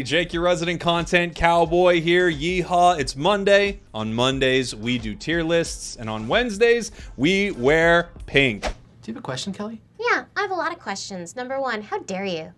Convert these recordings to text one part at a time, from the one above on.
Jake, your resident content cowboy here. Yeehaw. It's Monday. On Mondays, we do tier lists. And on Wednesdays, we wear pink. Do you have a question, Kelly? Yeah, I have a lot of questions. Number one, how dare you?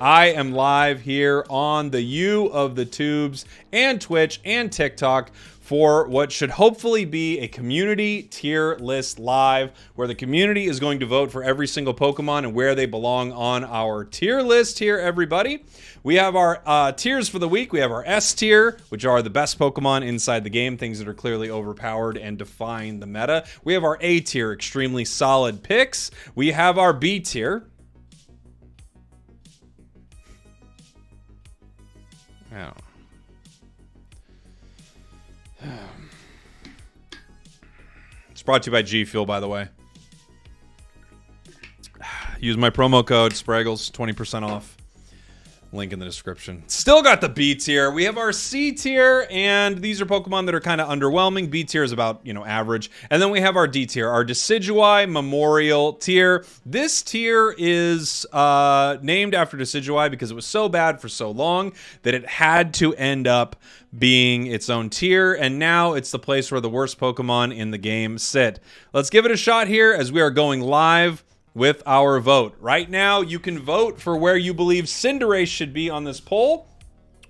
I am live here on the U of the Tubes and Twitch and TikTok for what should hopefully be a community tier list live, where the community is going to vote for every single Pokemon and where they belong on our tier list here, everybody. We have our tiers for the week. We have our S tier, which are the best Pokemon inside the game, things that are clearly overpowered and define the meta. We have our A tier, extremely solid picks. We have our B tier. Oh. It's brought to you by G Fuel, by the way. Use my promo code spragels, 20% off. Link in the description. Still got the B tier. We have our C tier, and these are Pokemon that are kind of underwhelming. B tier is about, average. And then we have our D tier, our Decidueye Memorial tier. This tier is named after Decidueye because it was so bad for so long that it had to end up being its own tier, and now it's the place where the worst Pokemon in the game sit. Let's give it a shot here as we are going live with our vote. Right now, you can vote for where you believe Cinderace should be on this poll.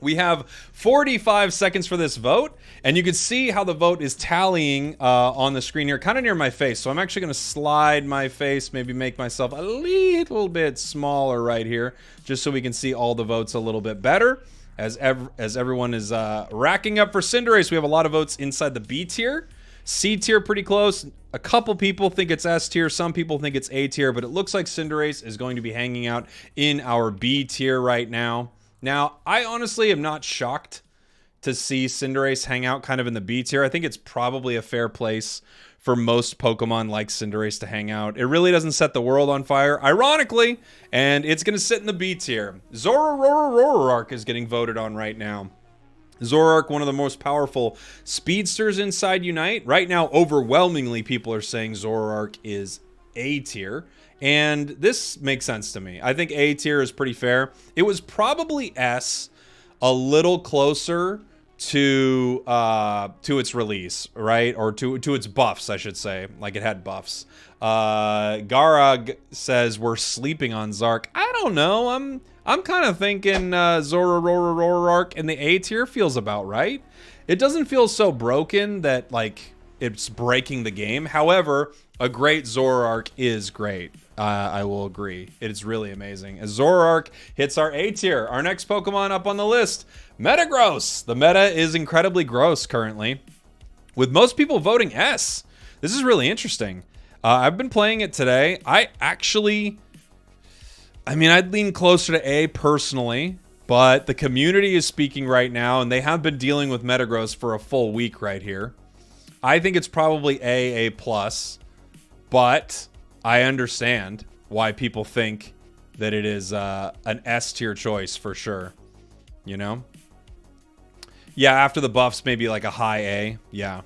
We have 45 seconds for this vote, and you can see how the vote is tallying on the screen here, kind of near my face. So I'm actually going to slide my face, maybe make myself a little bit smaller right here, just so we can see all the votes a little bit better. As everyone is racking up for Cinderace, we have a lot of votes inside the B tier. C tier pretty close. A couple people think it's S tier. Some people think it's A tier, but it looks like Cinderace is going to be hanging out in our B tier right now. Now, I honestly am not shocked to see Cinderace hang out kind of in the B tier. I think it's probably a fair place for most Pokemon like Cinderace to hang out. It really doesn't set the world on fire, ironically, and it's going to sit in the B tier. Zoroark is getting voted on right now. Zoroark, one of the most powerful speedsters inside Unite. Right now, overwhelmingly, people are saying Zoroark is A tier. And this makes sense to me. I think A tier is pretty fair. It was probably S, a little closer to its release, right? Or to its buffs, I should say. Like, it had buffs. Garag says we're sleeping on Zark. I don't know. I'm kind of thinking Zoroark in the A tier feels about right. It doesn't feel so broken that, like, it's breaking the game. However, a great Zoroark is great. I will agree. It is really amazing. As Zoroark hits our A tier, our next Pokemon up on the list, Metagross. The meta is incredibly gross currently, with most people voting S. This is really interesting. I've been playing it today. I'd lean closer to A personally, but the community is speaking right now, and they have been dealing with Metagross for a full week right here. I think it's probably A+, but I understand why people think that it is an S tier choice for sure. Yeah, after the buffs, maybe like a high A. Yeah.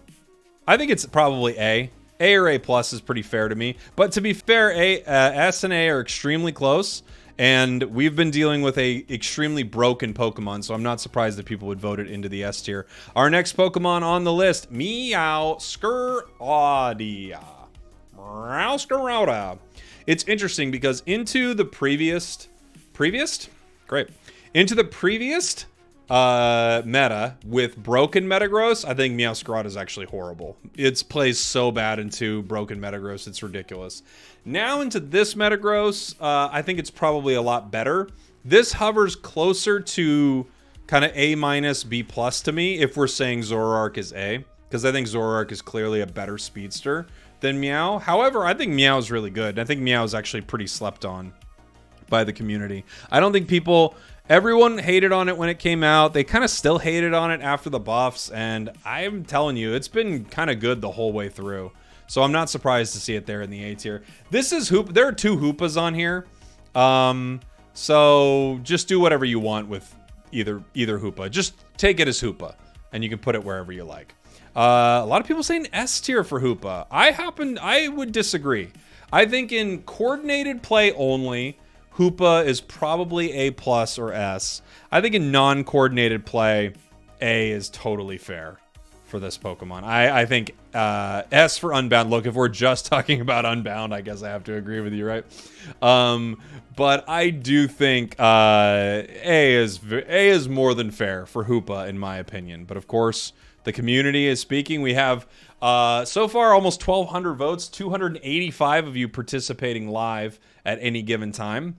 I think it's probably A. A or A+ is pretty fair to me. But to be fair, S and A are extremely close. And we've been dealing with a extremely broken Pokemon, so I'm not surprised that people would vote it into the S tier. Our next Pokemon on the list, Meowscarada. It's interesting because into the previous meta with broken Metagross, I think Meowscarada is actually horrible. It plays so bad into broken Metagross, it's ridiculous. Now into this Metagross, I think it's probably a lot better. This hovers closer to kind of A-, B+ to me if we're saying Zoroark is A, because I think Zoroark is clearly a better speedster than Meow. However, I think Meow is really good. I think Meow is actually pretty slept on by the community. I don't think everyone hated on it when it came out. They kind of still hated on it after the buffs, and I'm telling you, it's been kind of good the whole way through. So I'm not surprised to see it there in the A tier. This is there are two Hoopas on here. So just do whatever you want with either Hoopa. Just take it as Hoopa, and you can put it wherever you like. A lot of people saying S tier for Hoopa. I would disagree. I think in coordinated play only, Hoopa is probably A+ or S. I think in non-coordinated play, A is totally fair for this Pokemon. I think S for Unbound. Look, if we're just talking about Unbound, I guess I have to agree with you, right? But I do think A is more than fair for Hoopa, in my opinion. But of course, the community is speaking. We have so far almost 1,200 votes, 285 of you participating live at any given time.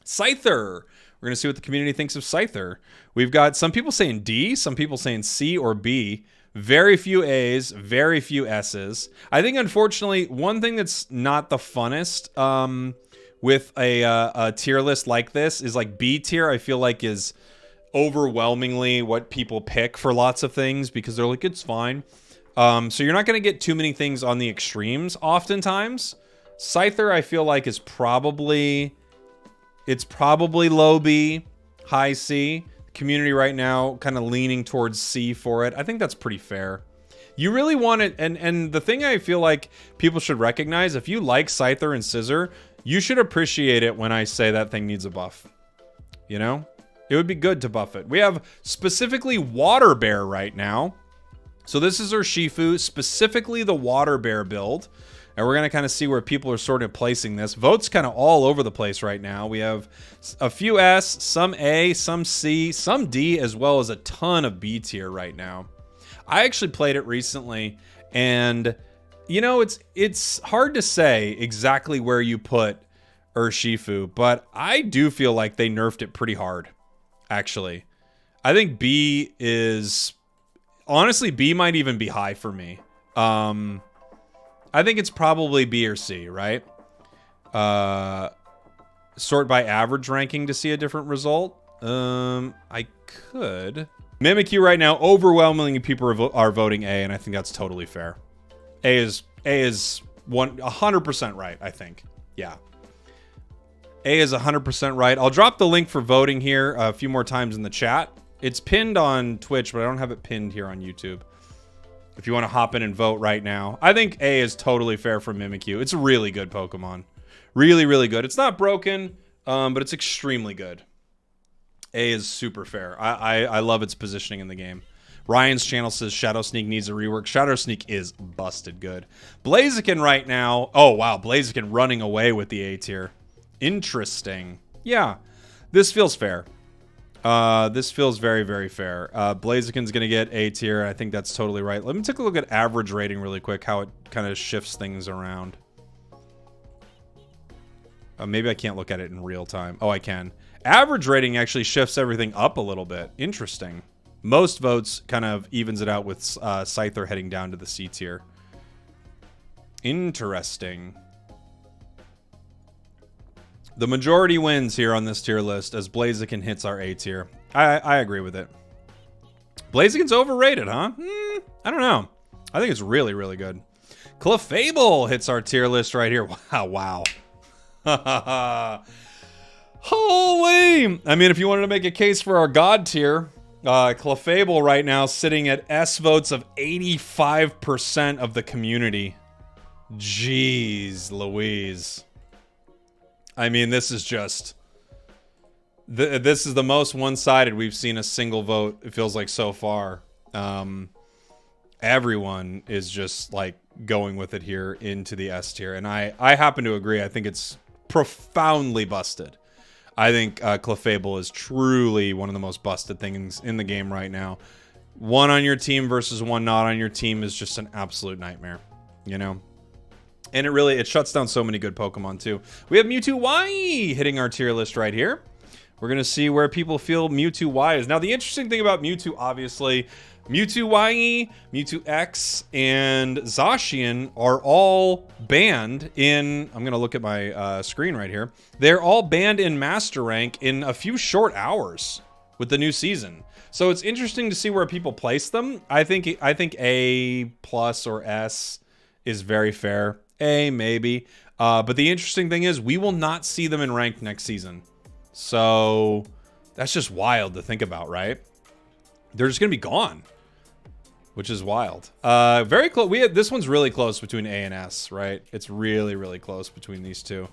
Scyther. We're going to see what the community thinks of Scyther. We've got some people saying D, some people saying C or B. Very few A's, very few S's. I think, unfortunately, one thing that's not the funnest with a tier list like this is like B tier, I feel like is overwhelmingly what people pick for lots of things because they're like, it's fine. So you're not going to get too many things on the extremes oftentimes. Scyther, I feel like, is probably low B, high C. Community right now kind of leaning towards C for it. I think that's pretty fair. You really want it, and the thing I feel like people should recognize, if you like Scyther and Scissor, you should appreciate it when I say that thing needs a buff. You know? It would be good to buff it. We have specifically Water Bear right now. So this is our Shifu, specifically the Water Bear build. And we're going to kind of see where people are sort of placing this. Votes kind of all over the place right now. We have a few S, some A, some C, some D, as well as a ton of B tier right now. I actually played it recently, and you know, it's hard to say exactly where you put Urshifu, but I do feel like they nerfed it pretty hard, actually. I think B is... Honestly, B might even be high for me. I think it's probably B or C, right? Sort by average ranking to see a different result. I could. Mimikyu right now, overwhelmingly people are voting A, and I think that's totally fair. A is 100% right, I think. Yeah. A is 100% right. I'll drop the link for voting here a few more times in the chat. It's pinned on Twitch, but I don't have it pinned here on YouTube. If you want to hop in and vote right now. I think A is totally fair for Mimikyu. It's a really good Pokemon. Really, really good. It's not broken, but it's extremely good. A is super fair. I love its positioning in the game. Ryan's channel says Shadow Sneak needs a rework. Shadow Sneak is busted good. Blaziken right now. Oh, wow. Blaziken running away with the A tier. Interesting. Yeah, this feels fair. This feels very, very fair. Blaziken's going to get A tier. I think that's totally right. Let me take a look at average rating really quick, how it kind of shifts things around. Maybe I can't look at it in real time. Oh, I can. Average rating actually shifts everything up a little bit. Interesting. Most votes kind of evens it out with Scyther heading down to the C tier. Interesting. The majority wins here on this tier list as Blaziken hits our A tier. I agree with it. Blaziken's overrated, huh? I don't know. I think it's really, really good. Clefable hits our tier list right here. Wow. Holy! I mean, if you wanted to make a case for our God tier, Clefable right now sitting at S votes of 85% of the community. Jeez Louise. I mean, this is just... this is the most one-sided we've seen a single vote, it feels like, so far. Everyone is just, like, going with it here into the S tier. And I happen to agree. I think it's profoundly busted. I think Clefable is truly one of the most busted things in the game right now. One on your team versus one not on your team is just an absolute nightmare, you know? And it shuts down so many good Pokemon, too. We have Mewtwo Y hitting our tier list right here. We're going to see where people feel Mewtwo Y is. Now, the interesting thing about Mewtwo, obviously, Mewtwo Y, Mewtwo X, and Zacian are all banned in... I'm going to look at my screen right here. They're all banned in Master Rank in a few short hours with the new season. So it's interesting to see where people place them. I think A plus or S is very fair. A, maybe. But the interesting thing is we will not see them in ranked next season. So that's just wild to think about, right? They're just going to be gone, which is wild. Very close. This one's really close between A and S, right? It's really, really close between these two.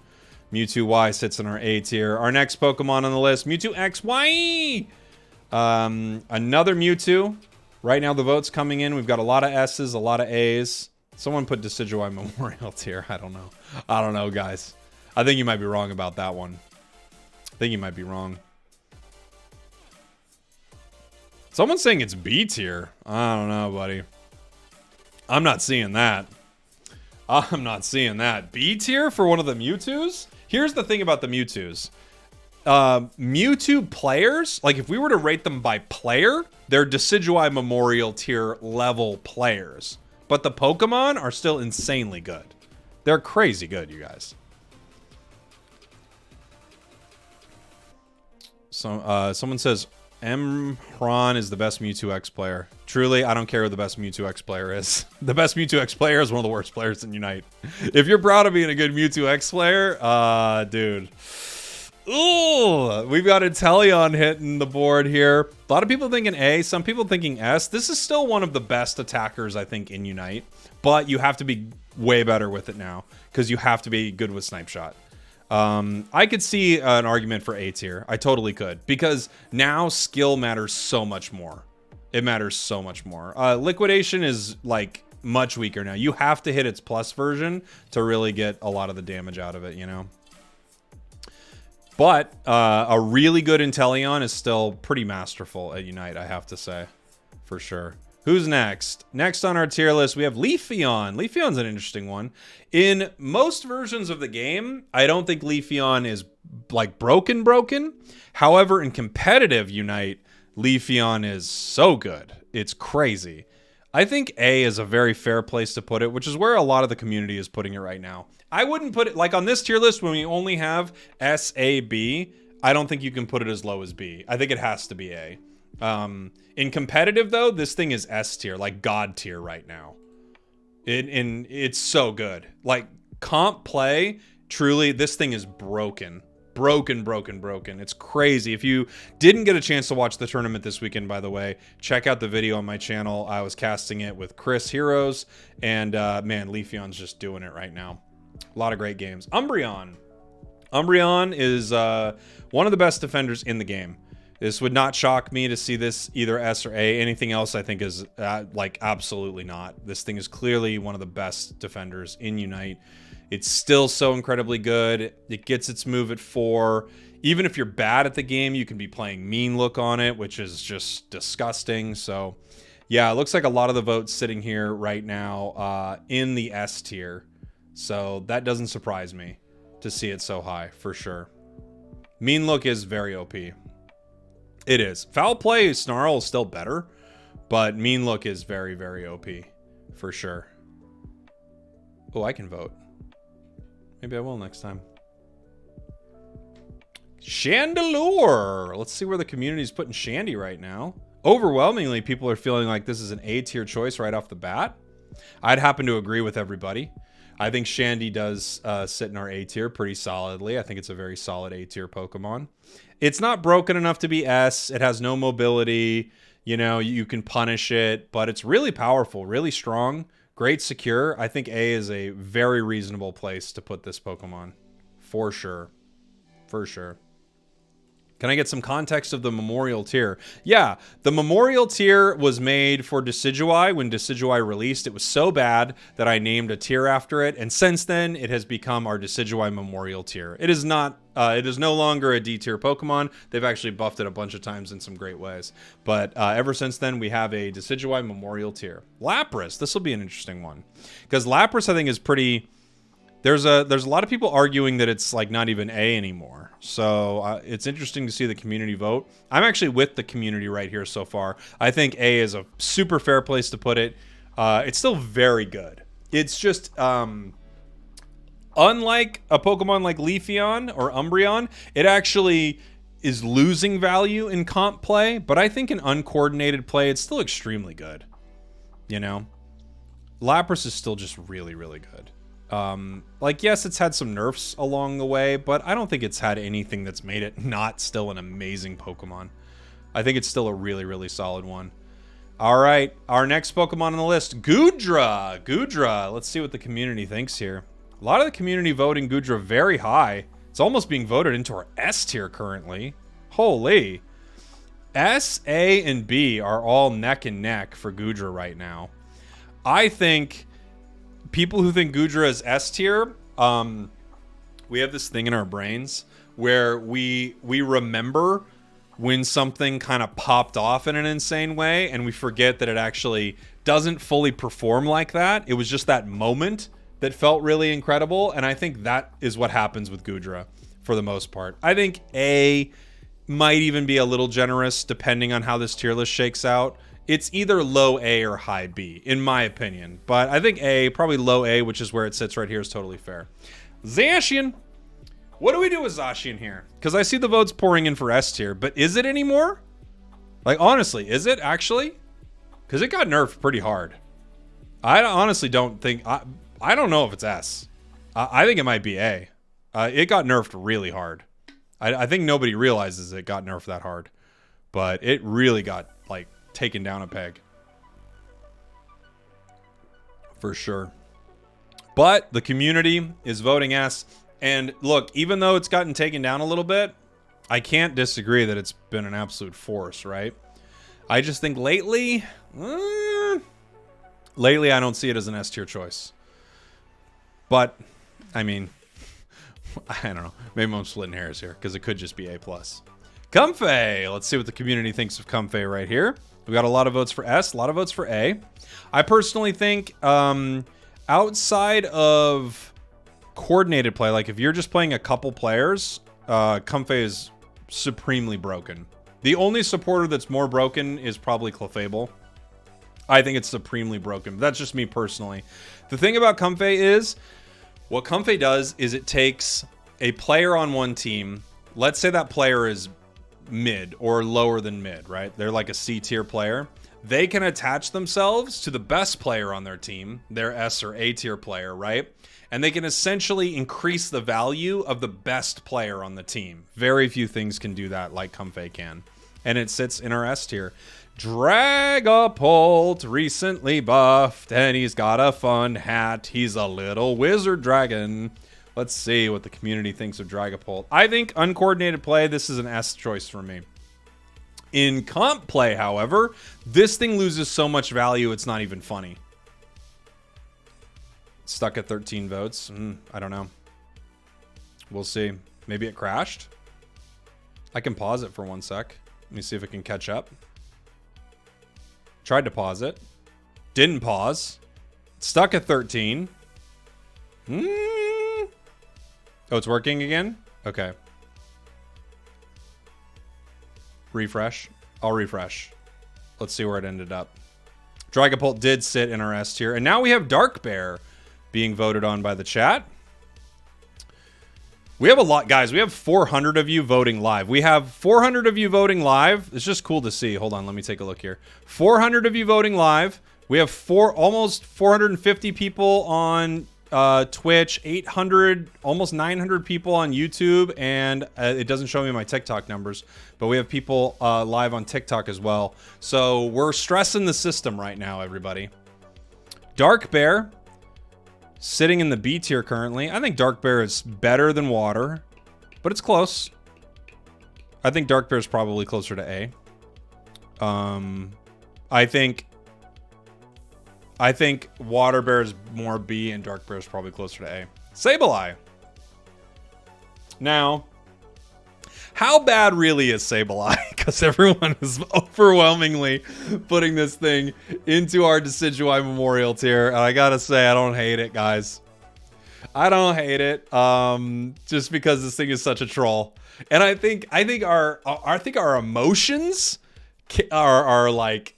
Mewtwo Y sits in our A tier. Our next Pokemon on the list, Mewtwo XY. Another Mewtwo. Right now the vote's coming in. We've got a lot of S's, a lot of A's. Someone put Decidueye Memorial tier. I don't know. I don't know, guys. I think you might be wrong about that one. I think you might be wrong. Someone's saying it's B tier. I don't know, buddy. I'm not seeing that. I'm not seeing that. B tier for one of the Mewtwo's? Here's the thing about the Mewtwo's. Mewtwo players, like if we were to rate them by player, they're Decidueye Memorial tier level players. But the Pokemon are still insanely good. They're crazy good, you guys. So, someone says Emron is the best Mewtwo X player. Truly, I don't care who the best Mewtwo X player is. The best Mewtwo X player is one of the worst players in Unite. If you're proud of being a good Mewtwo X player, dude. Ooh, we've got Inteleon hitting the board here. A lot of people thinking A, some people thinking S. This is still one of the best attackers, I think, in Unite. But you have to be way better with it now, because you have to be good with Snipe Shot. I could see an argument for A tier. I totally could, because now skill matters so much more. It matters so much more. Liquidation is like much weaker now. You have to hit its plus version to really get a lot of the damage out of it, you know? But a really good Inteleon is still pretty masterful at Unite, I have to say, for sure. Who's next? Next on our tier list, we have Leafeon. Leafeon's an interesting one. In most versions of the game, I don't think Leafeon is like broken. However, in competitive Unite, Leafeon is so good. It's crazy. I think A is a very fair place to put it, which is where a lot of the community is putting it right now. I wouldn't put it like on this tier list when we only have S, A, B. I don't think you can put it as low as B. I think it has to be A. In competitive though, this thing is S tier, like God tier right now. It's so good. Like comp play, truly, this thing is broken. Broken. It's crazy. If you didn't get a chance to watch the tournament this weekend, by the way, check out the video on my channel. I was casting it with Chris Heroes, and man, Leafeon's just doing it right now. A lot of great games. Umbreon. Umbreon is one of the best defenders in the game. This would not shock me to see this either S or A. Anything else I think is like absolutely not. This thing is clearly one of the best defenders in Unite. It's still so incredibly good. It gets its move at 4. Even if you're bad at the game, you can be playing Mean Look on it, which is just disgusting. So yeah, it looks like a lot of the votes sitting here right now in the S tier. So that doesn't surprise me to see it so high, for sure. Mean Look is very OP. It is. Foul Play Snarl is still better, but Mean Look is very, very OP, for sure. Oh, I can vote. Maybe I will next time. Chandelure. Let's see where the community is putting Shandy right now. Overwhelmingly, people are feeling like this is an A tier choice right off the bat. I'd happen to agree with everybody. I think Shandy does sit in our A tier pretty solidly. I think it's a very solid A tier Pokemon. It's not broken enough to be S. It has no mobility. You know, you can punish it, but it's really powerful, really strong, great secure. I think A is a very reasonable place to put this Pokemon. For sure. For sure. Can I get some context of the Memorial tier? Yeah, the Memorial tier was made for Decidueye when Decidueye released. It was so bad that I named a tier after it, and since then, it has become our Decidueye Memorial tier. It is not. It is no longer a D tier Pokemon. They've actually buffed it a bunch of times in some great ways. But ever since then, we have a Decidueye Memorial tier. Lapras. This will be an interesting one because Lapras, I think, is pretty. There's a lot of people arguing that it's like not even A anymore. So it's interesting to see the community vote. I'm actually with the community right here so far. I think A is a super fair place to put it. It's still very good. It's just unlike a Pokemon like Leafeon or Umbreon, it actually is losing value in comp play. But I think in uncoordinated play, it's still extremely good. You know, Lapras is still just really, really good. Like, yes, it's had some nerfs along the way, but I don't think it's had anything that's made it not still an amazing Pokemon. I think it's still a really, really solid one. All right, our next Pokemon on the list, Goodra. Goodra. Let's see what the community thinks here. A lot of the community voting Goodra very high. It's almost being voted into our S tier currently. Holy. S, A, and B are all neck and neck for Goodra right now. I think people who think Goodra is S tier, we have this thing in our brains where we remember when something kind of popped off in an insane way, and we forget that it actually doesn't fully perform like that. It was just that moment that felt really incredible, and I think that is what happens with Goodra for the most part. I think A might even be a little generous depending on how this tier list shakes out. It's either low A or high B, in my opinion. But I think A, probably low A, which is where it sits right here, is totally fair. Zacian. What do we do with Zacian here? Because I see the votes pouring in for S tier, but is it anymore? Like, honestly, is it actually? Because it got nerfed pretty hard. I honestly don't think... I don't know if it's S. I think it might be A. It got nerfed really hard. I think nobody realizes it got nerfed that hard. But it really got, like, taken down a peg. For sure. But the community is voting S. And look, even though it's gotten taken down a little bit, I can't disagree that it's been an absolute force, right? I just think lately I don't see it as an S tier choice. But, I mean, I don't know. Maybe I'm splitting hairs here because it could just be A+. Comfey. Let's see what the community thinks of Comfey right here. We got a lot of votes for S, a lot of votes for A. I personally think outside of coordinated play, like if you're just playing a couple players, Comfey is supremely broken. The only supporter that's more broken is probably Clefable. I think it's supremely broken. But that's just me personally. The thing about Comfey is, what Comfey does is it takes a player on one team. Let's say that player is mid or lower than mid, right? They're like a C tier player. They can attach themselves to the best player on their team, their S or A tier player, right? And they can essentially increase the value of the best player on the team. Very few things can do that like Comfey can. And it sits in our S tier. Dragapult recently buffed, and he's got a fun hat. He's a little wizard dragon. Let's see what the community thinks of Dragapult. I think uncoordinated play, this is an S choice for me. In comp play, however, this thing loses so much value, it's not even funny. Stuck at 13 votes. I don't know. We'll see. Maybe it crashed. I can pause it for 1 sec. Let me see if it can catch up. Tried to pause it. Didn't pause. Stuck at 13. Oh, it's working again? Okay. Refresh. I'll refresh. Let's see where it ended up. Dragapult did sit in our S tier. And now we have Dark Bear being voted on by the chat. We have a lot, guys. We have 400 of you voting live. We have 400 of you voting live. It's just cool to see. Hold on, let me take a look here. 400 of you voting live. We have almost 450 people on Twitch, 800, almost 900 people on YouTube, and it doesn't show me my TikTok numbers, but we have people live on TikTok as well. So we're stressing the system right now, everybody. Dark Bear. Sitting in the B tier currently. I think Dark Bear is better than Water, but it's close. I think Dark Bear is probably closer to A. I think Water Bear is more B and Dark Bear is probably closer to A. Sableye. Now, how bad really is Sableye? Because everyone is overwhelmingly putting this thing into our Decidueye Memorial tier. And I gotta say, I don't hate it, guys. I don't hate it. Just because this thing is such a troll. And I think our emotions are like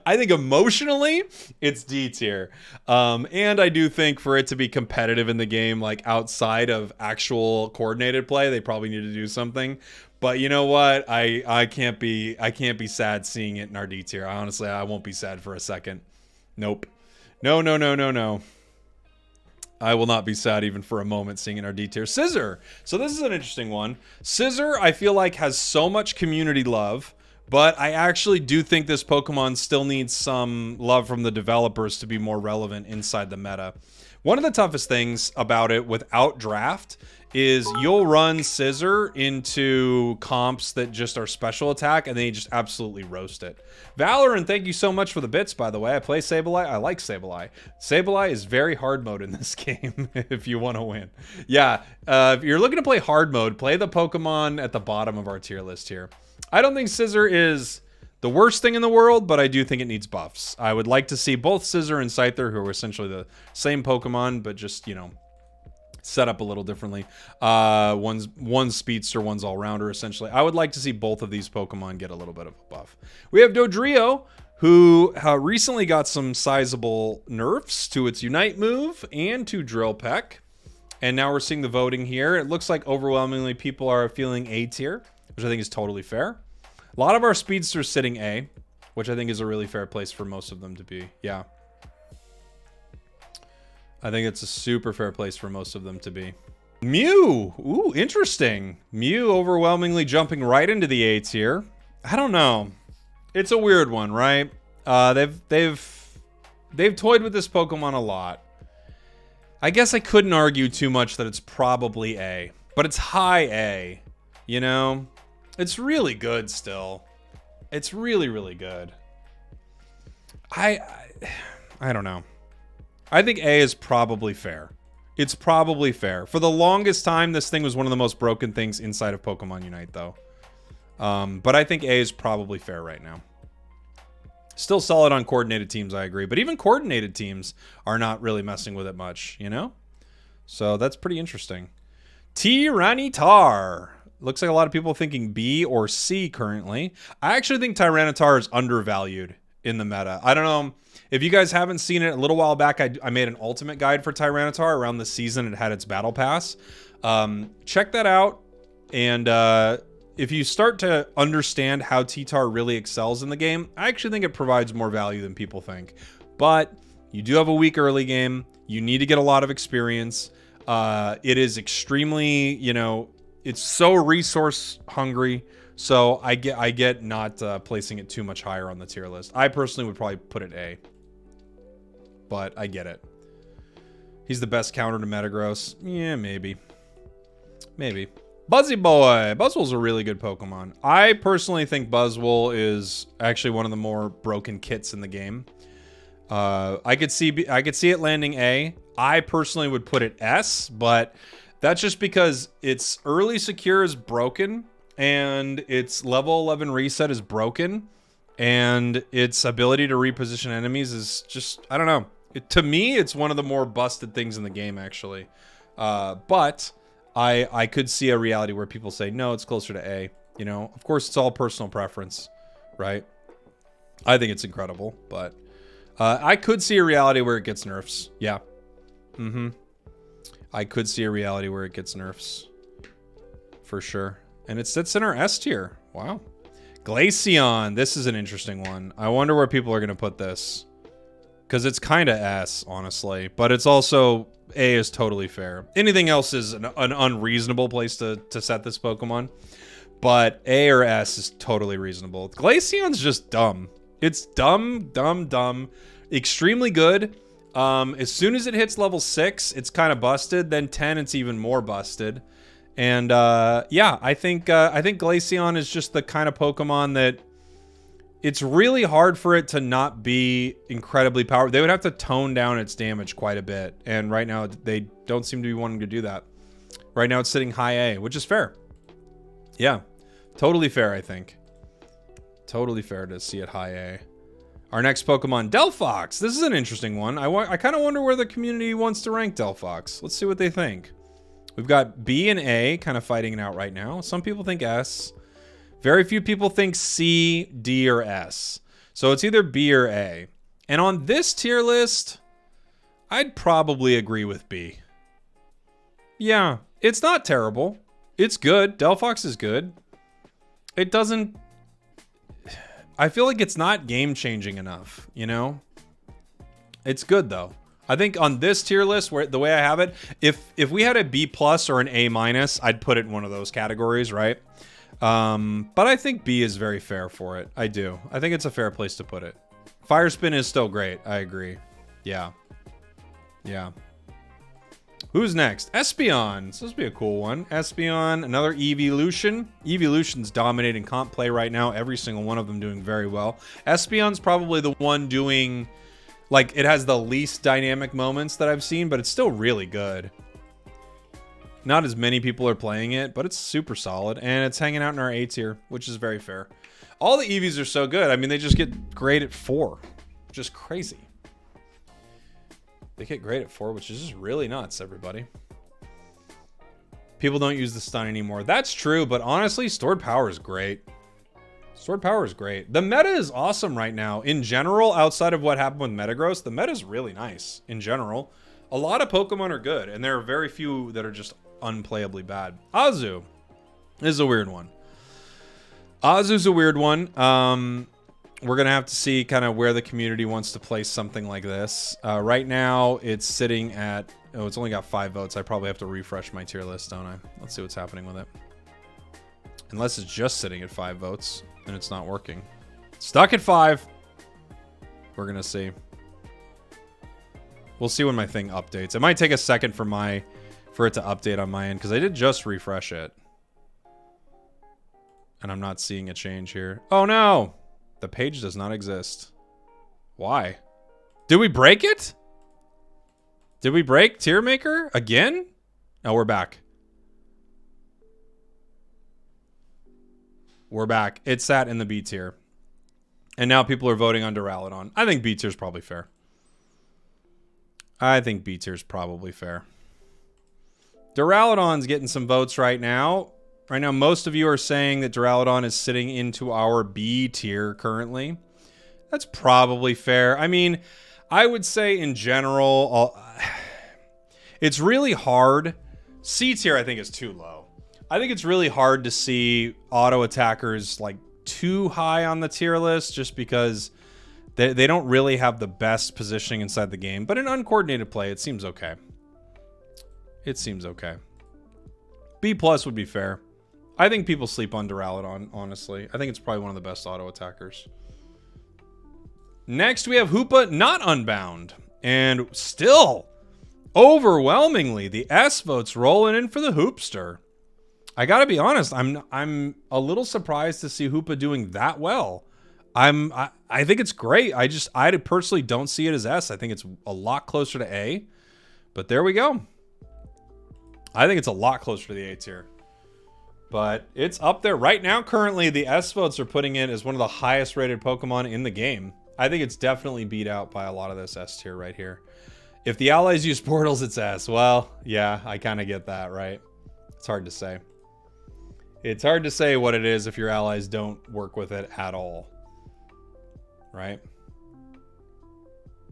I think emotionally, it's D tier. And I do think for it to be competitive in the game, like outside of actual coordinated play, they probably need to do something. But you know what? I can't be sad seeing it in our D tier. Honestly, I won't be sad for a second. Nope. No. I will not be sad even for a moment seeing in our D tier. Scissor. So this is an interesting one. Scissor, I feel like, has so much community love. But I actually do think this Pokemon still needs some love from the developers to be more relevant inside the meta. One of the toughest things about it without draft is you'll run Scissor into comps that just are special attack, and then you just absolutely roast it. Valorant, thank you so much for the bits, by the way. I play Sableye. I like Sableye. Sableye is very hard mode in this game if you want to win. Yeah, if you're looking to play hard mode, play the Pokemon at the bottom of our tier list here. I don't think Scissor is the worst thing in the world, but I do think it needs buffs. I would like to see both Scissor and Scyther, who are essentially the same Pokemon, but just, you know, set up a little differently. One's speedster, one's all-rounder, essentially. I would like to see both of these Pokemon get a little bit of a buff. We have Dodrio, who recently got some sizable nerfs to its Unite move and to Drill Peck. And now we're seeing the voting here. It looks like overwhelmingly people are feeling A tier, which I think is totally fair. A lot of our speedsters sitting A, which I think is a really fair place for most of them to be. Yeah. I think it's a super fair place for most of them to be. Mew! Ooh, interesting. Mew overwhelmingly jumping right into the A tier. I don't know. It's a weird one, right? They've toyed with this Pokemon a lot. I guess I couldn't argue too much that it's probably A, but it's high A, you know? It's really good still. It's really, really good. I don't know. I think A is probably fair. It's probably fair. For the longest time, this thing was one of the most broken things inside of Pokemon Unite, though. But I think A is probably fair right now. Still solid on coordinated teams, I agree. But even coordinated teams are not really messing with it much, you know? So that's pretty interesting. Tyranitar. Looks like a lot of people thinking B or C currently. I actually think Tyranitar is undervalued in the meta. I don't know. If you guys haven't seen it, a little while back, I made an ultimate guide for Tyranitar around the season. It had its battle pass. Check that out. And if you start to understand how T-Tar really excels in the game, I actually think it provides more value than people think. But you do have a weak early game. You need to get a lot of experience. It is extremely, you know, it's so resource hungry. So I get not placing it too much higher on the tier list. I personally would probably put it A. But I get it. He's the best counter to Metagross. Yeah, maybe. Maybe. Buzzy Boy. Buzzwole's a really good Pokemon. I personally think Buzzwole is actually one of the more broken kits in the game. I could see it landing A. I personally would put it S, but that's just because its early secure is broken and its level 11 reset is broken and its ability to reposition enemies is just, I don't know. To me, it's one of the more busted things in the game, actually. But I could see a reality where people say, no, it's closer to A. You know, of course, it's all personal preference, right? I think it's incredible, but I could see a reality where it gets nerfs. Yeah. I could see a reality where it gets nerfs. For sure. And it sits in our S tier. Wow. Glaceon. This is an interesting one. I wonder where people are going to put this. Because it's kind of S, honestly. But it's also, A is totally fair. Anything else is an unreasonable place to set this Pokemon. But A or S is totally reasonable. Glaceon's just dumb. It's dumb. Extremely good. As soon as it hits level 6, it's kind of busted. Then 10, it's even more busted. And yeah, I think Glaceon is just the kind of Pokemon that it's really hard for it to not be incredibly powerful. They would have to tone down its damage quite a bit. And right now, they don't seem to be wanting to do that. Right now, it's sitting high A, which is fair. Yeah, totally fair, I think. Totally fair to see it high A. Our next Pokemon, Delphox. This is an interesting one. I kind of wonder where the community wants to rank Delphox. Let's see what they think. We've got B and A kind of fighting it out right now. Some people think S. Very few people think C, D, or S. So it's either B or A. And on this tier list, I'd probably agree with B. Yeah, it's not terrible. It's good. Delphox is good. It doesn't... I feel like it's not game-changing enough, you know? It's good, though. I think on this tier list, where the way I have it, if we had a B+ or an A-, I'd put it in one of those categories, right? But I think B is very fair for it. I do. I think it's a fair place to put it. Fire Spin is still great. I agree. Yeah. Yeah. Who's next? Espeon. This must be a cool one. Espeon, another Evolution. Evolution's dominating comp play right now. Every single one of them doing very well. Espeon's probably the one doing, like, it has the least dynamic moments that I've seen, but it's still really good. Not as many people are playing it, but it's super solid, and it's hanging out in our A tier, which is very fair. All the Eevees are so good. I mean, they just get great at 4, which is crazy. They get great at 4, which is just really nuts, everybody. People don't use the stun anymore. That's true, but honestly, stored power is great. Stored power is great. The meta is awesome right now. In general, outside of what happened with Metagross, the meta is really nice in general. A lot of Pokemon are good, and there are very few that are just unplayably bad. Azu is a weird one. Azu's a weird one. We're going to have to see kind of where the community wants to place something like this. Right now, it's sitting at... Oh, it's only got 5 votes. I probably have to refresh my tier list, don't I? Let's see what's happening with it. Unless it's just sitting at 5 votes, and it's not working. Stuck at 5. We're going to see. We'll see when my thing updates. It might take a second for it to update on my end, because I did just refresh it. And I'm not seeing a change here. Oh, no! The page does not exist. Why? Did we break it? Did we break Tier Maker again? No, we're back. We're back. It sat in the B tier. And now people are voting on Duraludon. I think B tier is probably fair. I think B tier is probably fair. Duraludon's getting some votes right now. Right now, most of you are saying that Duraludon is sitting into our B tier currently. That's probably fair. I mean, I would say in general, it's really hard. C tier, I think, is too low. I think it's really hard to see auto attackers like too high on the tier list just because they don't really have the best positioning inside the game. But in uncoordinated play, it seems okay. It seems okay. B plus would be fair. I think people sleep on Duraludon, honestly. I think it's probably one of the best auto attackers. Next, we have Hoopa not unbound. And still, overwhelmingly, the S votes rolling in for the Hoopster. I gotta be honest, I'm a little surprised to see Hoopa doing that well. I think it's great. I personally don't see it as S. I think it's a lot closer to A. But there we go. I think it's a lot closer to the A tier. But it's up there. Right now, currently, the S votes are putting it as one of the highest rated Pokemon in the game. I think it's definitely beat out by a lot of this S tier right here. If the allies use portals, it's S. Well, yeah, I kind of get that, right? It's hard to say. It's hard to say what it is if your allies don't work with it at all. Right?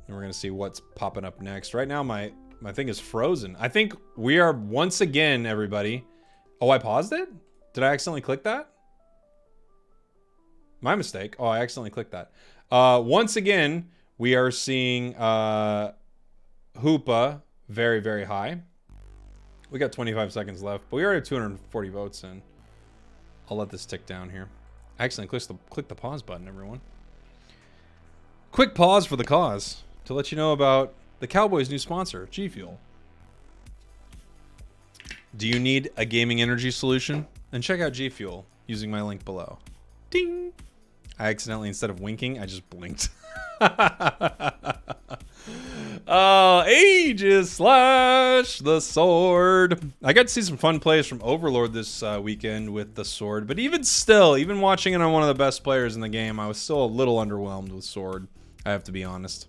And we're going to see what's popping up next. Right now, my thing is frozen. I think we are once again, everybody... Oh, I paused it? Did I accidentally click that? My mistake. Oh, I accidentally clicked that. Once again, we are seeing Hoopa very, very high. We got 25 seconds left, but we already have 240 votes in. I'll let this tick down here. I accidentally click the pause button, everyone. Quick pause for the cause to let you know about the Cowboys' new sponsor, G Fuel. Do you need a gaming energy solution? Then check out G Fuel using my link below. Ding! I accidentally, instead of winking, I just blinked. Oh, Aegis Slash the sword. I got to see some fun plays from Overlord this weekend with the sword. But even still, even watching it on one of the best players in the game, I was still a little underwhelmed with sword. I have to be honest.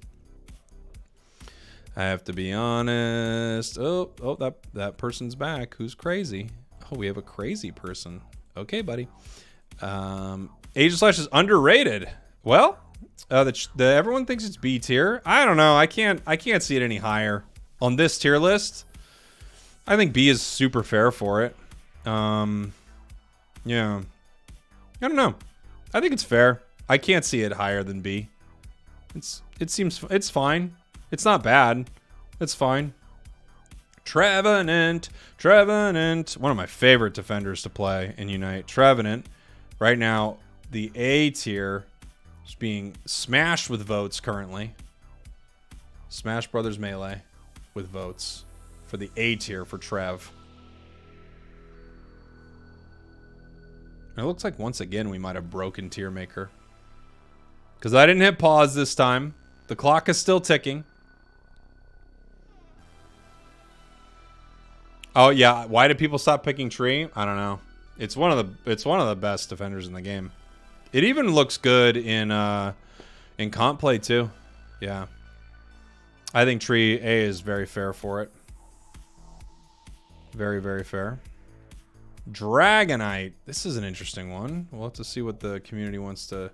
I have to be honest. Oh, that person's back. Who's crazy? Oh, we have a crazy person. Okay, buddy. Aegis Slash is underrated. Well, everyone thinks it's B tier. I don't know. I can't see it any higher on this tier list. I think B is super fair for it. Yeah. I don't know. I think it's fair. I can't see it higher than B. It's fine. It's not bad. It's fine. Trevenant. One of my favorite defenders to play in Unite. Trevenant. Right now, the A tier is being smashed with votes currently. Smash Brothers Melee with votes. for the A tier for Trev. And it looks like once again we might have broken tier maker. Because I didn't hit pause this time. The clock is still ticking. Oh yeah, why did people stop picking Tree? I don't know. It's one of the best defenders in the game. It even looks good in comp play too. Yeah. I think Tree A is very fair for it. Very, very fair. Dragonite. This is an interesting one. We'll have to see what the community wants to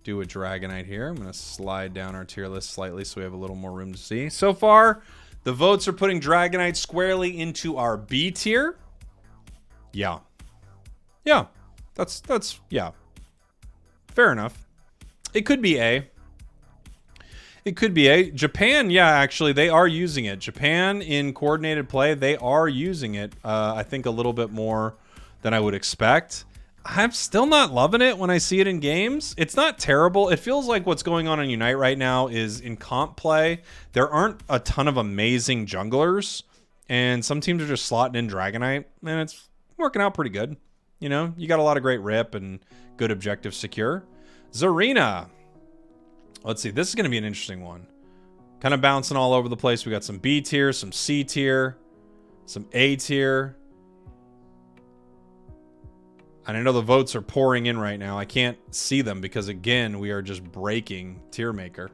do with Dragonite here. I'm going to slide down our tier list slightly so we have a little more room to see. So far, the votes are putting Dragonite squarely into our B tier. Yeah. Yeah. That's yeah. Fair enough. It could be A. It could be A. Japan, yeah, actually, they are using it. Japan, in coordinated play, they are using it, I think, a little bit more than I would expect. I'm still not loving it when I see it in games. It's not terrible. It feels like what's going on in Unite right now is in comp play, there aren't a ton of amazing junglers, and some teams are just slotting in Dragonite, and it's working out pretty good. You know, you got a lot of great rip and good objective secure. Zarina. Let's see. This is going to be an interesting one. Kind of bouncing all over the place. We got some B tier, some C tier, some A tier. And I know the votes are pouring in right now. I can't see them because, again, we are just breaking tier maker.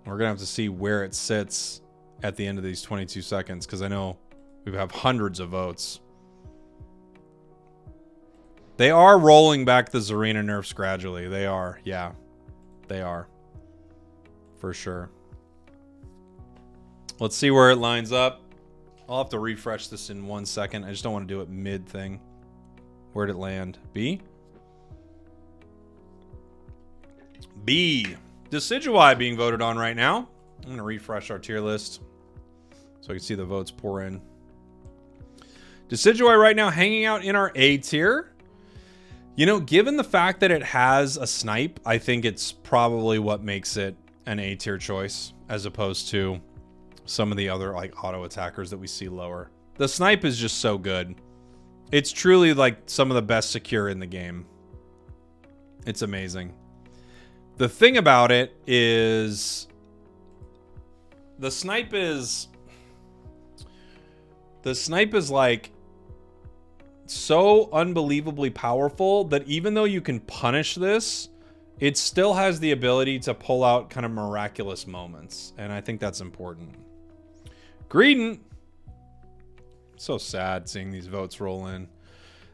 We're going to have to see where it sits at the end of these 22 seconds because I know we have hundreds of votes. They are rolling back the Zarina nerfs gradually. They are. Yeah. They are. For sure. Let's see where it lines up. I'll have to refresh this in 1 second. I just don't want to do it mid-thing. Where'd it land? B? B. Decidueye being voted on right now. I'm going to refresh our tier list so I can see the votes pour in. Decidueye right now hanging out in our A tier. You know, given the fact that it has a snipe, I think it's probably what makes it an A tier choice as opposed to some of the other like auto attackers that we see lower. The snipe is just so good. It's truly like some of the best secure in the game. It's amazing. The thing about it is the snipe is like so unbelievably powerful that even though you can punish this, it still has the ability to pull out kind of miraculous moments. And I think that's important. Greedent. So sad seeing these votes roll in.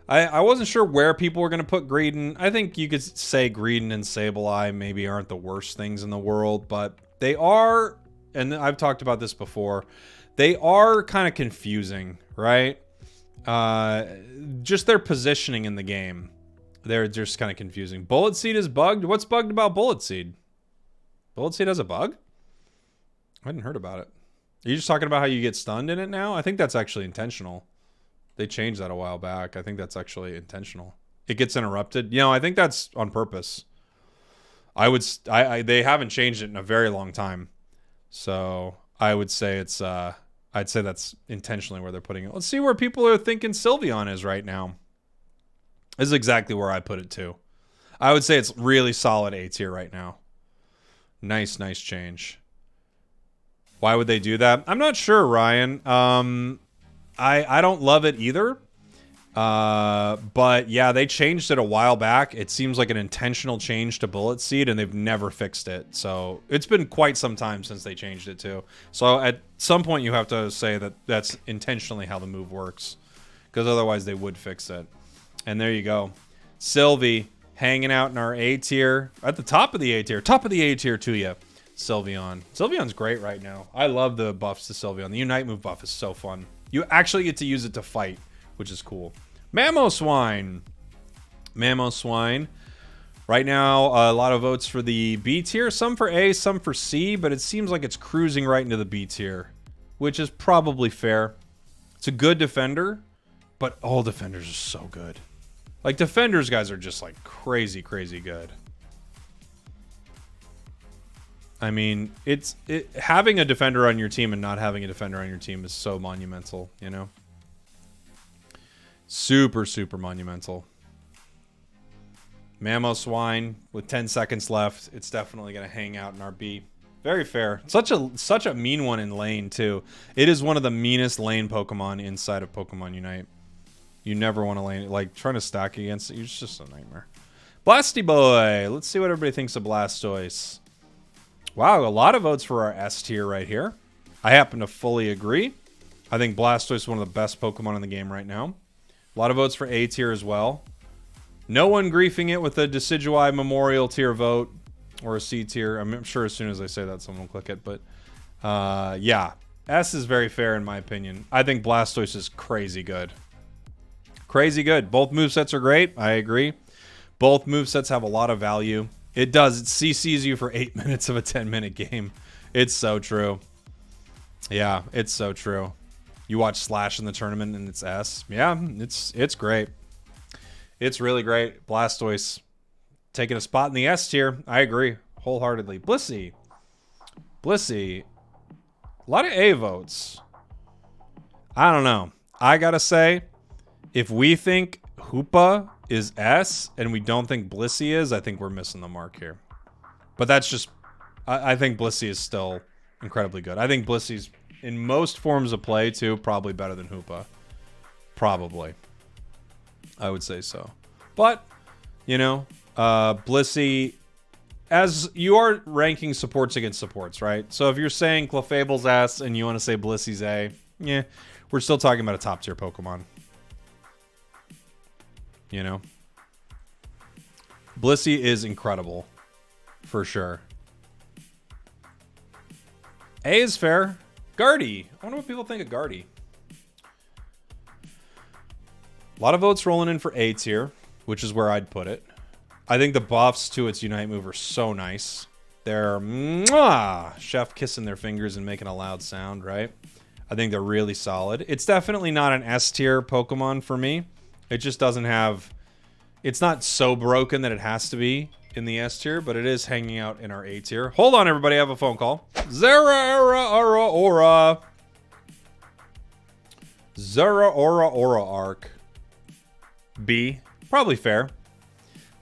I wasn't sure where people were going to put Greedent. I think you could say Greedent and Sableye maybe aren't the worst things in the world, but they are, and I've talked about this before, they are kind of confusing, right? Just their positioning in the game. They're just kind of confusing. Bullet Seed is bugged. What's bugged about Bullet Seed? Bullet Seed has a bug? I hadn't heard about it. Are you just talking about how you get stunned in it now? I think that's actually intentional. They changed that a while back. I think that's actually intentional. It gets interrupted. You know, I think that's on purpose. They haven't changed it in a very long time. So I would say it's, I'd say that's intentionally where they're putting it. Let's see where people are thinking Sylveon is right now. This is exactly where I put it too. I would say it's really solid A tier right now. Nice change. Why would they do that? I'm not sure, Ryan. I don't love it either. But yeah, they changed it a while back. It seems like an intentional change to Bullet Seed, and they've never fixed it. So it's been quite some time since they changed it too. So at some point you have to say that that's intentionally how the move works, because otherwise they would fix it. And there you go. Sylvie hanging out in our A tier. At the top of the A tier. Top of the A tier to you. Sylveon. Sylveon's great right now. I love the buffs to Sylveon. The Unite move buff is so fun. You actually get to use it to fight, which is cool. Mamoswine. Mamoswine. Right now, a lot of votes for the B tier. Some for A, some for C, but it seems like it's cruising right into the B tier, which is probably fair. It's a good defender, but all defenders are so good. Like, defenders guys are just like crazy good. I mean, having a defender on your team and not having a defender on your team is so monumental, you know? Super, super monumental. Mammo Swine with 10 seconds left. It's definitely going to hang out in our B. Very fair. Such a mean one in lane, too. It is one of the meanest lane Pokemon inside of Pokemon Unite. You never want to lane it. Like, trying to stack against it, it's just a nightmare. Blasty Boy. Let's see what everybody thinks of Blastoise. Wow, a lot of votes for our S tier right here. I happen to fully agree. I think Blastoise is one of the best Pokemon in the game right now. A lot of votes for A tier as well. No one griefing it with a Decidueye Memorial tier vote or a C tier. I'm sure as soon as I say that, someone will click it. But yeah, S is very fair in my opinion. I think Blastoise is crazy good. Crazy good. Both movesets are great. I agree. Both movesets have a lot of value. It does. It CCs you for 8 minutes of a 10-minute game. It's so true. Yeah, it's so true. You watch Slash in the tournament and it's S. Yeah, it's great. It's really great. Blastoise taking a spot in the S tier. I agree wholeheartedly. Blissey. A lot of A votes. I don't know. I gotta say, if we think Hoopa is S and we don't think Blissey is, I think we're missing the mark here. But that's just... I think Blissey is still incredibly good. I think Blissey's, in most forms of play, too, probably better than Hoopa. Probably. I would say so. But, you know, Blissey... As you are ranking supports against supports, right? So if you're saying Clefable's S and you want to say Blissey's A, yeah, we're still talking about a top tier Pokemon. You know? Blissey is incredible. For sure. A is fair. Guardy. I wonder what people think of Guardy. A lot of votes rolling in for A tier, which is where I'd put it. I think the buffs to its Unite move are so nice. They're mwah, chef kissing their fingers and making a loud sound, right? I think they're really solid. It's definitely not an S tier Pokemon for me. It just doesn't have... It's not so broken that it has to be in the S tier, but it is hanging out in our A tier. Hold on, everybody. I have a phone call. Zeraora. Zeraora Arc. B. Probably fair.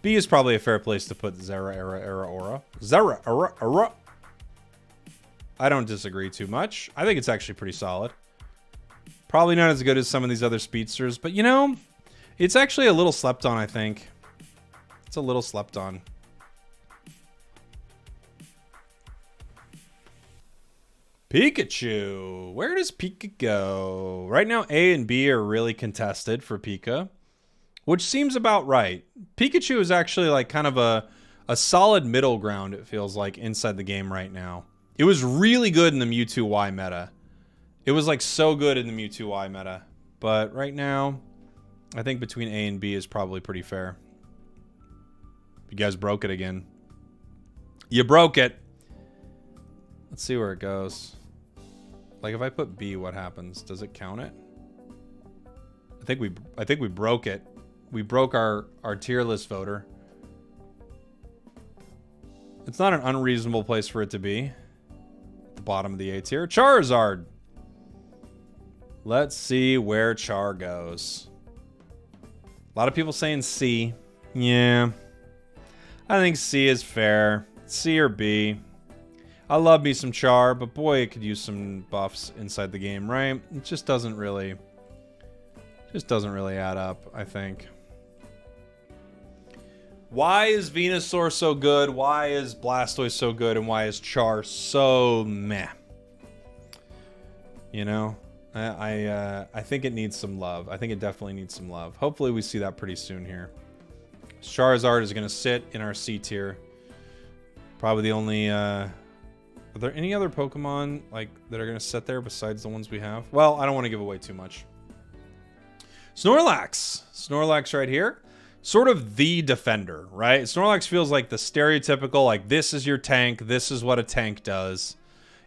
B is probably a fair place to put Zeraora. Zeraora. I don't disagree too much. I think it's actually pretty solid. Probably not as good as some of these other speedsters, but you know, it's actually a little slept on, I think. It's a little slept on. Pikachu. Where does Pika go? Right now, A and B are really contested for Pika, which seems about right. Pikachu is actually like kind of a solid middle ground, it feels like, inside the game right now. It was really good in the Mewtwo Y meta. It was like so good in the Mewtwo Y meta. But right now, I think between A and B is probably pretty fair. You guys broke it again. You broke it. Let's see where it goes. Like if I put B, what happens? Does it count it? I think we broke it. We broke our tier list voter. It's not an unreasonable place for it to be. At the bottom of the A tier. Charizard. Let's see where Char goes. A lot of people saying C. Yeah. I think C is fair. C or B. I love me some Char, but boy, it could use some buffs inside the game, right? It just doesn't really add up, I think. Why is Venusaur so good? Why is Blastoise so good? And why is Char so meh? You know, I think it needs some love. I think it definitely needs some love. Hopefully we see that pretty soon here. Charizard is going to sit in our C tier. Probably the only... Are there any other Pokemon like that are going to sit there besides the ones we have? Well, I don't want to give away too much. Snorlax. Snorlax right here. Sort of the defender, right? Snorlax feels like the stereotypical, like, this is your tank. This is what a tank does.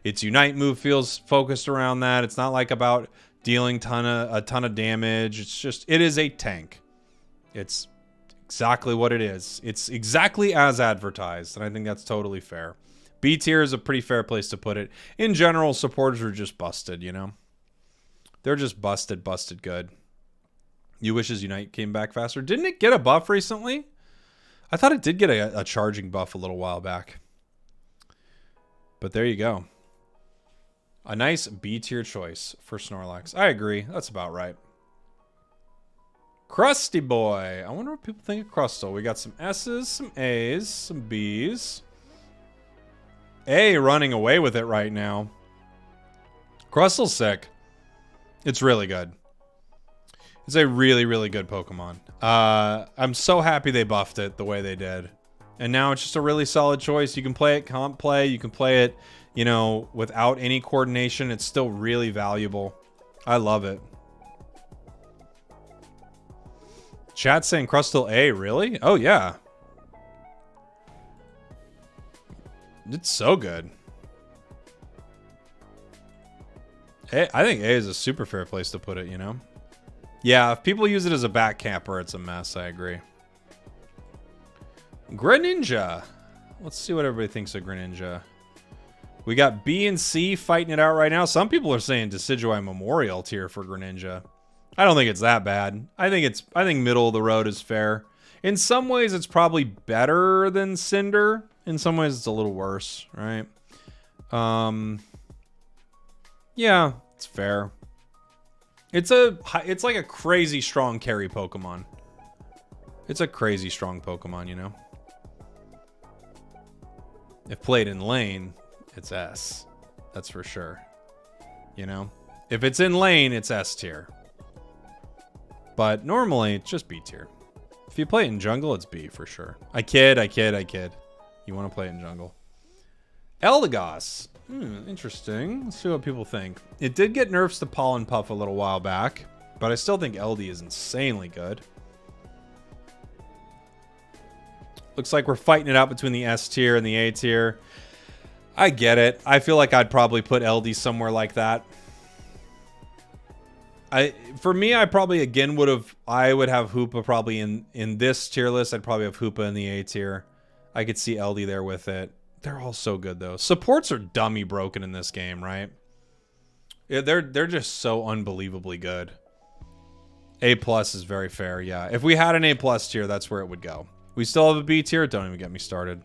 Its Unite move feels focused around that. It's not like about dealing a ton of damage. It's just, it is a tank. It's exactly what it is. It's exactly as advertised, and I think that's totally fair. B tier is a pretty fair place to put it. In general, supporters are just busted, you know? They're just busted good. You Wishes Unite came back faster. Didn't it get a buff recently? I thought it did get a charging buff a little while back. But there you go. A nice B tier choice for Snorlax. I agree. That's about right. Krusty Boy. I wonder what people think of Crustle. We got some S's, some A's, some B's. A running away with it right now. Crustle's sick. It's really good. It's a really, really good Pokemon. I'm so happy they buffed it the way they did. And now it's just a really solid choice. You can play it comp play. You can play it, you know, without any coordination. It's still really valuable. I love it. Chat saying Crustle A, really? Oh, yeah. It's so good. I think A is a super fair place to put it, you know? Yeah, if people use it as a back camper, it's a mess. I agree. Greninja. Let's see what everybody thinks of Greninja. We got B and C fighting it out right now. Some people are saying Decidueye Memorial tier for Greninja. I don't think it's that bad. I think middle of the road is fair. In some ways, it's probably better than Cinder. In some ways, it's a little worse, right? Yeah, it's fair. It's like a crazy strong carry Pokemon. It's a crazy strong Pokemon, you know? If played in lane, it's S. That's for sure. You know? If it's in lane, it's S tier. But normally, it's just B tier. If you play it in jungle, it's B for sure. I kid. You want to play it in jungle. Eldegoss. Interesting. Let's see what people think. It did get nerfs to Pollen Puff a little while back, but I still think LD is insanely good. Looks like we're fighting it out between the S tier and the A tier. I get it. I feel like I'd probably put LD somewhere like that. For me, I probably again would have Hoopa probably in this tier list. I'd probably have Hoopa in the A tier. I could see LD there with it. They're all so good though. Supports are dummy broken in this game, right? Yeah, they're just so unbelievably good. A plus is very fair. Yeah, if we had an A plus tier, that's where it would go. We still have a B tier. Don't even get me started.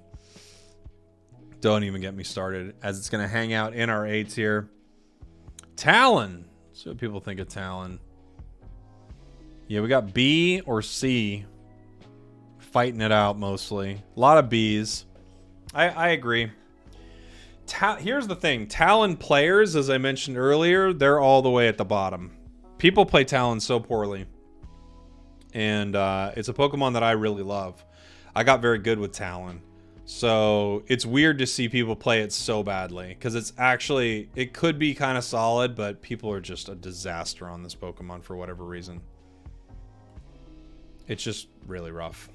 Don't even get me started, as it's gonna hang out in our A tier. Talon. See what people think of Talon. Yeah, we got B or C fighting it out mostly. A lot of B's. I agree. Here's the thing. Talon players, as I mentioned earlier, they're all the way at the bottom. People play Talon so poorly. And it's a Pokemon that I really love. I got very good with Talon. So it's weird to see people play it so badly. Because it could be kind of solid, but people are just a disaster on this Pokemon for whatever reason. It's just really rough.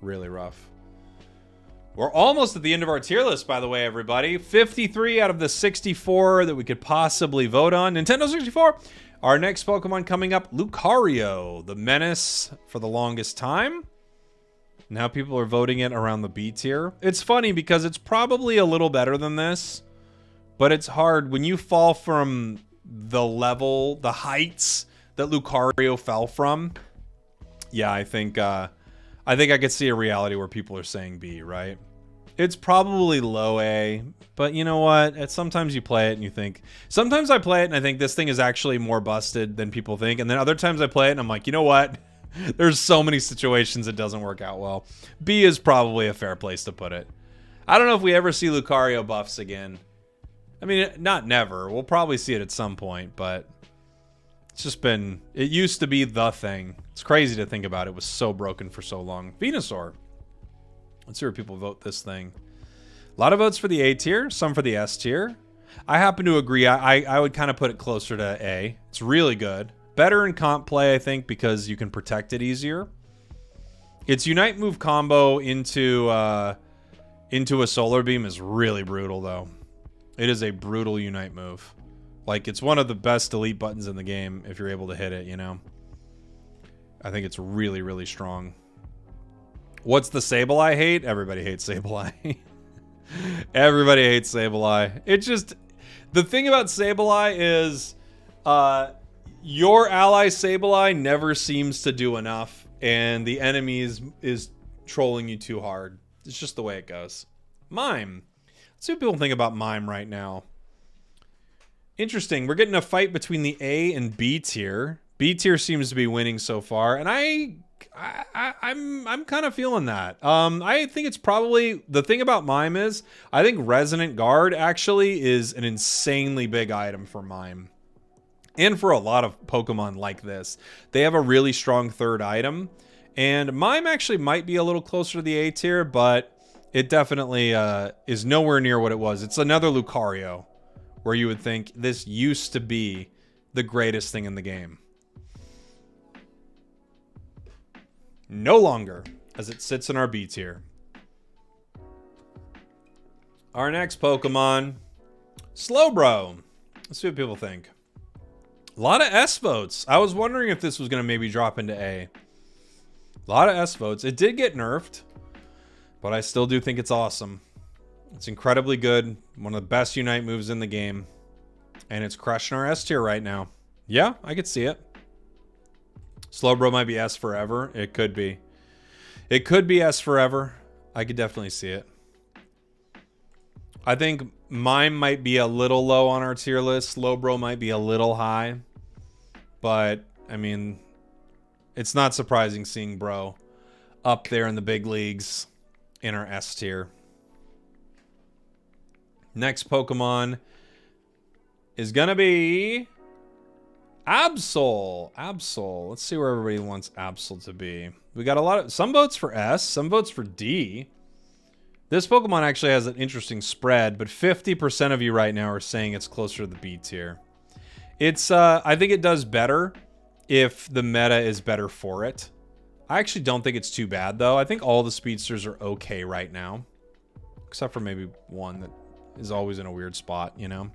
Really rough. We're almost at the end of our tier list, by the way, everybody. 53 out of the 64 that we could possibly vote on. Nintendo 64. Our next Pokemon coming up, Lucario, the menace for the longest time. Now people are voting it around the B tier. It's funny because it's probably a little better than this, but it's hard when you fall from the level, the heights that Lucario fell from. Yeah, I think I could see a reality where people are saying B, right? It's probably low A, but you know what? Sometimes you play it and you think... Sometimes I play it and I think this thing is actually more busted than people think. And then other times I play it and I'm like, you know what? There's so many situations it doesn't work out well. B is probably a fair place to put it. I don't know if we ever see Lucario buffs again. I mean, not never. We'll probably see it at some point, but... It's just been... It used to be the thing. It's crazy to think about. It was so broken for so long. Venusaur. Let's see where people vote this thing. A lot of votes for the A tier, some for the S tier. I happen to agree. I would kind of put it closer to A. It's really good. Better in comp play, I think, because you can protect it easier. Its Unite move combo into a Solar Beam is really brutal, though. It is a brutal Unite move. Like, it's one of the best delete buttons in the game if you're able to hit it, you know? I think it's really, really strong. What's the Sableye hate? Everybody hates Sableye. Everybody hates Sableye. It just, the thing about Sableye is your ally Sableye never seems to do enough, and the enemy is trolling you too hard. It's just the way it goes. Mime. Let's see what people think about Mime right now. Interesting. We're getting a fight between the A and B tier. B tier seems to be winning so far, and I'm kind of feeling that. I think it's probably, the thing about Mime is I think Resonant Guard actually is an insanely big item for Mime. And for a lot of Pokemon like this. They have a really strong third item. And Mime actually might be a little closer to the A tier, but it definitely is nowhere near what it was. It's another Lucario, where you would think this used to be the greatest thing in the game. No longer, as it sits in our B tier. Our next Pokemon, Slowbro. Let's see what people think. A lot of S votes. I was wondering if this was going to maybe drop into A. A lot of S votes. It did get nerfed, but I still do think it's awesome. It's incredibly good. One of the best Unite moves in the game. And it's crushing our S tier right now. Yeah, I could see it. Slowbro might be S forever. It could be. It could be S forever. I could definitely see it. I think Mime might be a little low on our tier list. Slowbro might be a little high. But, I mean, it's not surprising seeing Bro up there in the big leagues in our S tier. Next Pokemon is going to be Absol. Absol. Let's see where everybody wants Absol to be. We got a lot of, some votes for S, some votes for D. This Pokemon actually has an interesting spread, but 50% of you right now are saying it's closer to the B tier. It's, I think it does better if the meta is better for it. I actually don't think it's too bad, though. I think all the speedsters are okay right now. Except for maybe one that is always in a weird spot, you know?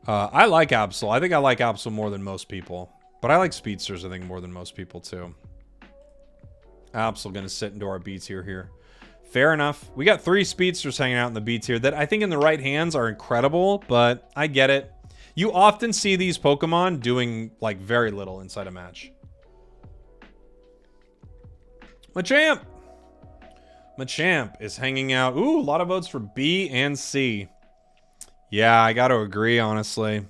I like Absol. I think I like Absol more than most people. But I like speedsters, I think, more than most people, too. Absol going to sit into our B tier here. Fair enough. We got 3 speedsters hanging out in the B tier that I think in the right hands are incredible, but I get it. You often see these Pokemon doing, like, very little inside a match. Machamp! Machamp is hanging out. Ooh, a lot of votes for B and C. Yeah, I got to agree, honestly.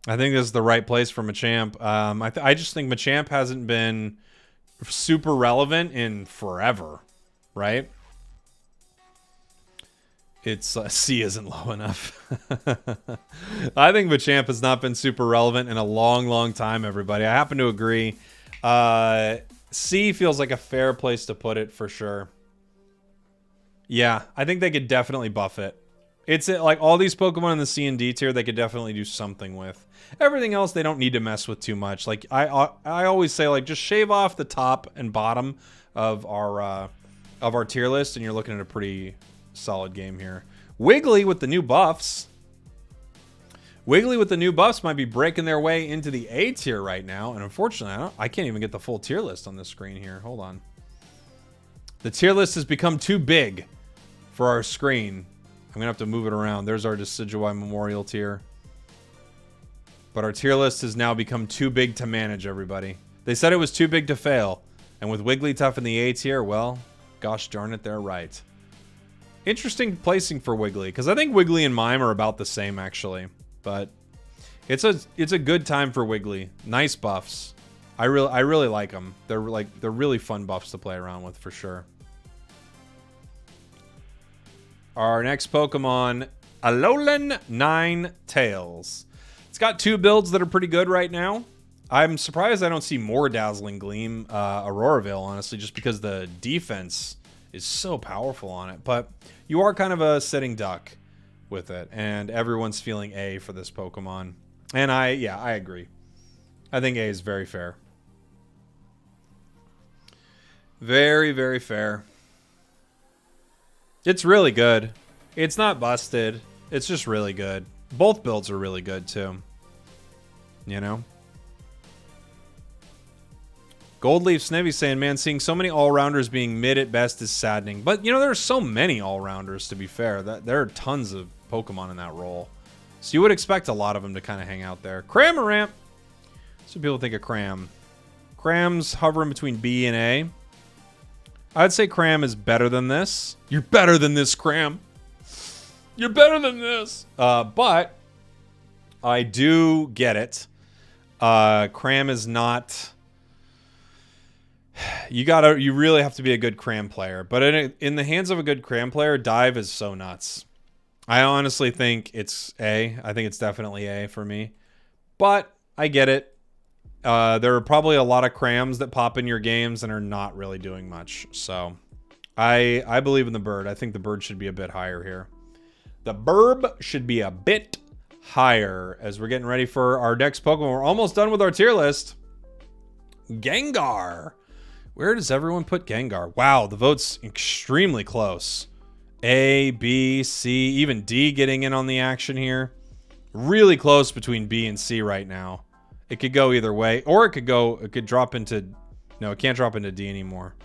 I think this is the right place for Machamp. I just think Machamp hasn't been super relevant in forever, right? It's C isn't low enough. I think Machamp has not been super relevant in a long, long time, everybody. I happen to agree. C feels like a fair place to put it for sure. Yeah, I think they could definitely buff it. It's like all these Pokemon in the C and D tier, they could definitely do something with. Everything else, they don't need to mess with too much. Like I always say, like just shave off the top and bottom of our tier list, and you're looking at a pretty solid game here. Wiggly with the new buffs. Wiggly with the new buffs might be breaking their way into the A tier right now, and unfortunately, I can't even get the full tier list on this screen here. Hold on. The tier list has become too big for our screen. I'm going to have to move it around. There's our Decidueye Memorial tier. But our tier list has now become too big to manage, everybody. They said it was too big to fail. And with Wigglytuff in the A tier, well, gosh darn it, they're right. Interesting placing for Wiggly, because I think Wiggly and Mime are about the same, actually. But it's a good time for Wiggly. Nice buffs. I really like them. They're really fun buffs to play around with, for sure. Our next Pokemon, Alolan Ninetales. It's got 2 builds that are pretty good right now. I'm surprised I don't see more Dazzling Gleam Auroraville, honestly, just because the defense is so powerful on it. But you are kind of a sitting duck with it, and everyone's feeling A for this Pokemon. And I agree. I think A is very fair. Very, very fair. It's really good. It's not busted. It's just really good. Both builds are really good, too. You know? Goldleaf Snivy saying, man, seeing so many all-rounders being mid at best is saddening. But, you know, there are so many all-rounders, to be fair. There are tons of Pokemon in that role. So you would expect a lot of them to kind of hang out there. Cramorant. That's what people think of Cram. Cram's hovering between B and A. I'd say Cram is better than this. You're better than this, Cram. You're better than this. But I do get it. Cram is not... You really have to be a good Cram player. But in the hands of a good Cram player, Dive is so nuts. I honestly think it's A. I think it's definitely A for me. But I get it. There are probably a lot of Crams that pop in your games and are not really doing much. So I believe in the bird. I think the bird should be a bit higher here. The burb should be a bit higher as we're getting ready for our next Pokemon. We're almost done with our tier list. Gengar. Where does everyone put Gengar? Wow, the vote's extremely close. A, B, C, even D getting in on the action here. Really close between B and C right now. It could go either way, or it could drop into, no, it can't drop into D anymore.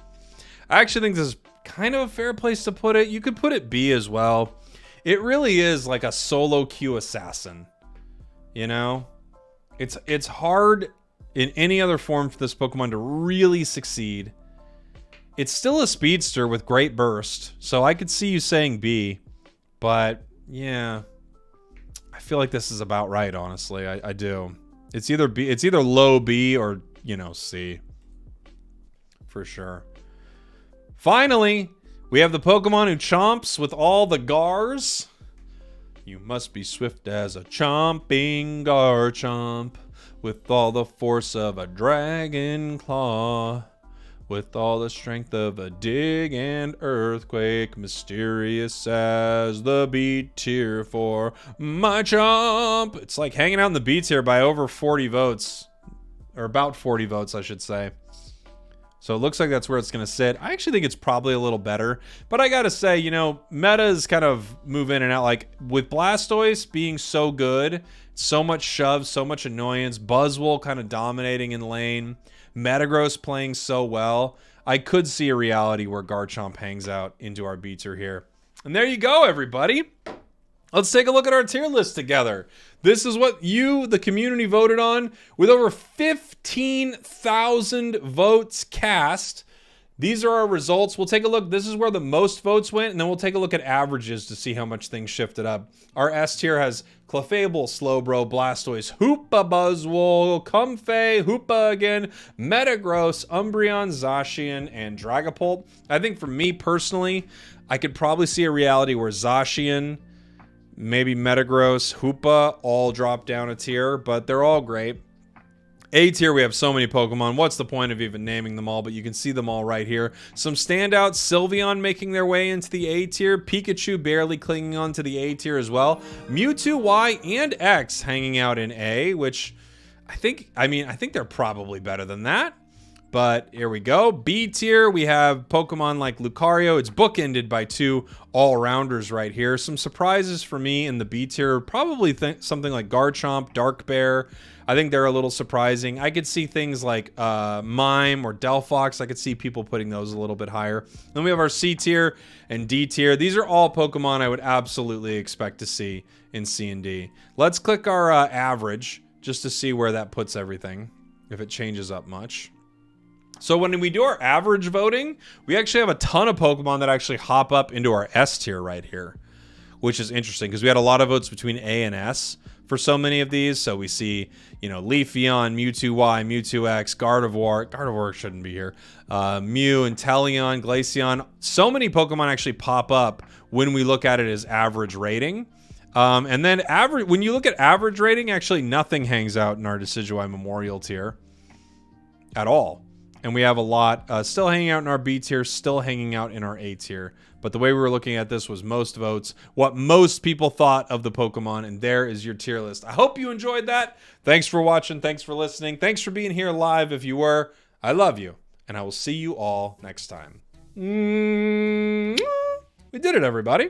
I actually think this is kind of a fair place to put it. You could put it B as well. It really is like a solo queue assassin. You know? It's hard in any other form for this Pokemon to really succeed. It's still a speedster with great burst, so I could see you saying B, but yeah, I feel like this is about right, honestly. I do. It's either B, it's either low B or, you know, C. For sure. Finally, we have the Pokemon who chomps with all the Gars. You must be swift as a chomping Garchomp, with all the force of a dragon claw, with all the strength of a dig and earthquake, mysterious as the B tier for my chomp. It's like hanging out in the B tier by over 40 votes, or about 40 votes, I should say. So it looks like that's where it's going to sit. I actually think it's probably a little better. But I got to say, you know, metas kind of move in and out. Like, with Blastoise being so good, so much shove, so much annoyance, Buzzwole kind of dominating in lane, Metagross playing so well, I could see a reality where Garchomp hangs out into our B tier here. And there you go, everybody. Let's take a look at our tier list together. This is what you, the community, voted on with over 15,000 votes cast. These are our results. We'll take a look. This is where the most votes went, and then we'll take a look at averages to see how much things shifted up. Our S tier has Clefable, Slowbro, Blastoise, Hoopa, Buzzwole, Comfey, Hoopa again, Metagross, Umbreon, Zacian, and Dragapult. I think for me personally, I could probably see a reality where Zacian, maybe Metagross, Hoopa all drop down a tier, but they're all great. A tier, we have so many Pokemon. What's the point of even naming them all? But you can see them all right here. Some standouts, Sylveon making their way into the A tier. Pikachu barely clinging on to the A tier as well. Mewtwo, Y, and X hanging out in A, which I think they're probably better than that. But here we go. B tier, we have Pokemon like Lucario. It's bookended by two all-rounders right here. Some surprises for me in the B tier. Probably something like Garchomp, Dark Bear. I think they're a little surprising. I could see things like Mime or Delphox. I could see people putting those a little bit higher. Then we have our C tier and D tier. These are all Pokemon I would absolutely expect to see in C and D. Let's click our average just to see where that puts everything, if it changes up much. So when we do our average voting, we actually have a ton of Pokemon that actually hop up into our S tier right here, which is interesting because we had a lot of votes between A and S for so many of these. So we see, you know, Leafeon, Mewtwo Y, Mewtwo X, Gardevoir. Gardevoir shouldn't be here. Mew, Inteleon, Glaceon. So many Pokemon actually pop up when we look at it as average rating. And then when you look at average rating, actually nothing hangs out in our Decidueye Memorial tier at all. And we have a lot still hanging out in our B tier, still hanging out in our A tier. But the way we were looking at this was most votes, what most people thought of the Pokemon, and there is your tier list. I hope you enjoyed that. Thanks for watching. Thanks for listening. Thanks for being here live if you were. I love you, and I will see you all next time. We did it, everybody.